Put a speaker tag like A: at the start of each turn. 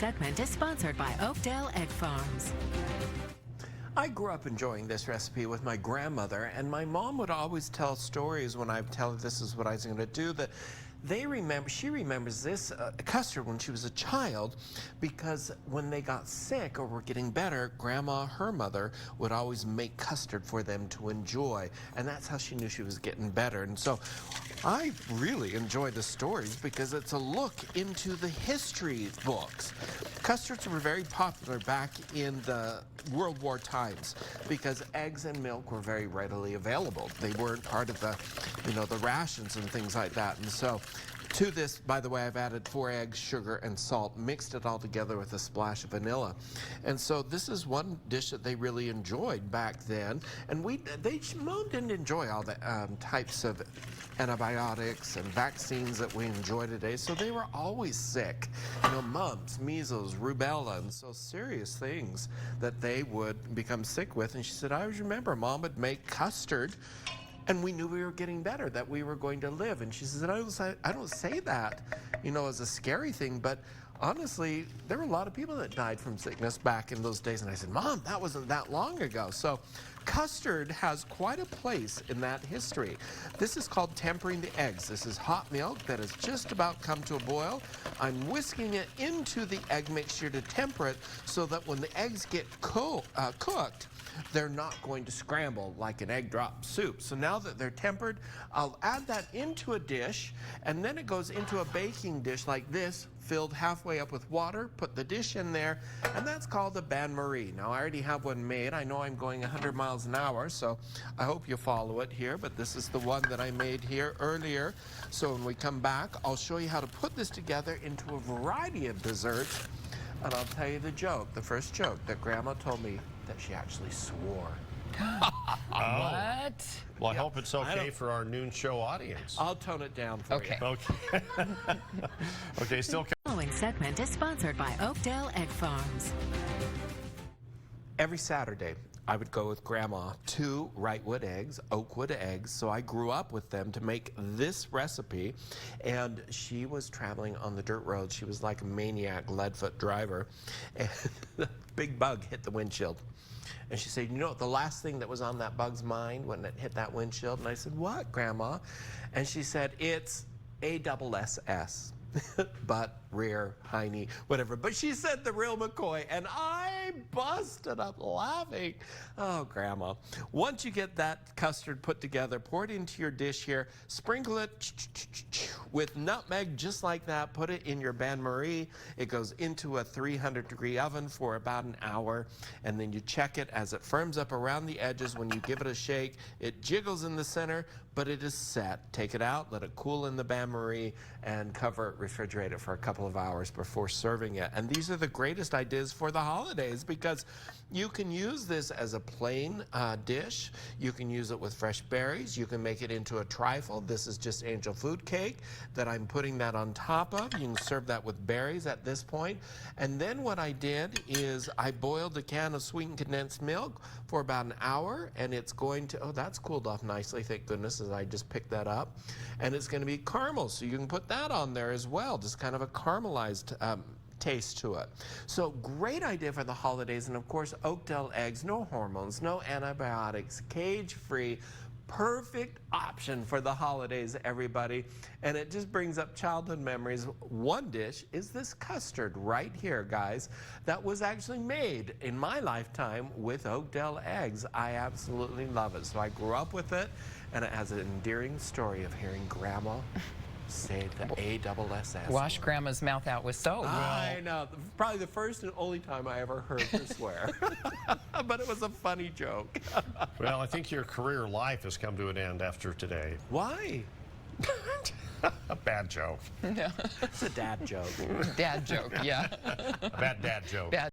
A: segment is sponsored by Oakdale Egg Farms.
B: I grew up enjoying this recipe with my grandmother, and my mom would always tell stories when I would tell her this is what I was going to do, that she remembers this custard when she was a child, because when they got sick or were getting better, Grandma, her mother, would always make custard for them to enjoy, and that's how she knew she was getting better. And so I really enjoy the stories because it's a look into the history books. Custards were very popular back in the World War times because eggs and milk were very readily available. They weren't part of the, the rations and things like that. And so to this, by the way, I've added 4 eggs, sugar, and salt, mixed it all together with a splash of vanilla. And so this is one dish that they really enjoyed back then. And Mom didn't enjoy all the types of antibiotics and vaccines that we enjoy today. So they were always sick. Mumps, measles, rubella, and so serious things that they would become sick with. And she said, I always remember Mom would make custard, and we knew we were getting better, that we were going to live. And she says, I don't say that, as a scary thing, but honestly, there were a lot of people that died from sickness back in those days. And I said, Mom, that wasn't that long ago. So custard has quite a place in that history. This is called tempering the eggs. This is hot milk that has just about come to a boil. I'm whisking it into the egg mixture to temper it so that when the eggs get cooked, they're not going to scramble like an egg drop soup. So now that they're tempered, I'll add that into a dish, and then it goes into a baking dish like this, filled halfway up with water. Put the dish in there, and that's called a bain-marie. Now, I already have one made. I know I'm going 100 miles an hour, so I hope you follow it here, but this is the one that I made here earlier. So when we come back, I'll show you how to put this together into a variety of desserts, and I'll tell you the first joke that Grandma told me that she actually swore.
C: What?
D: Well, I hope it's okay for our noon show audience.
B: I'll tone it down for you.
D: Okay. Okay, still.
A: The following segment is sponsored by Oakdale Egg Farms.
B: Every Saturday, I would go with Grandma to Wrightwood eggs, Oakwood eggs, so I grew up with them to make this recipe, and she was traveling on the dirt road. She was like a maniac leadfoot driver, and a big bug hit the windshield. And she said, the last thing that was on that bug's mind when it hit that windshield? And I said, what, Grandma? And she said, it's ASSS. Butt, rear, hiney, whatever. But she said the real McCoy, and I busted up laughing. Oh, Grandma. Once you get that custard put together, pour it into your dish here, sprinkle it with nutmeg just like that, put it in your bain-marie. It goes into a 300-degree oven for about an hour, and then you check it as it firms up around the edges. When you give it a shake, it jiggles in the center, but it is set. Take it out, let it cool in the bain-marie, and cover it, refrigerate it for a couple of hours before serving it. And these are the greatest ideas for the holidays because you can use this as a plain dish. You can use it with fresh berries. You can make it into a trifle. This is just angel food cake that I'm putting that on top of. You can serve that with berries at this point. And then what I did is I boiled a can of sweetened condensed milk for about an hour, and it's going to, oh, that's cooled off nicely, thank goodness, as I just picked that up. And it's going to be caramel, so you can put that on there as well, just kind of a caramelized taste to it. So great idea for the holidays, and of course Oakdale eggs, no hormones, no antibiotics, cage-free, perfect option for the holidays, everybody. And it just brings up childhood memories. One dish is this custard right here, guys, that was actually made in my lifetime with Oakdale eggs. I absolutely love it. So I grew up with it, and it has an endearing story of hearing Grandma say the ASSS.
C: Wash Grandma's mouth out with soap.
B: I know. Probably the first and only time I ever heard her swear. But it was a funny joke.
D: Well, I think your career life has come to an end after today.
B: Why?
D: A bad joke.
C: Yeah.
B: It's a dad joke.
C: Dad joke, yeah.
D: A bad dad joke.
C: Bad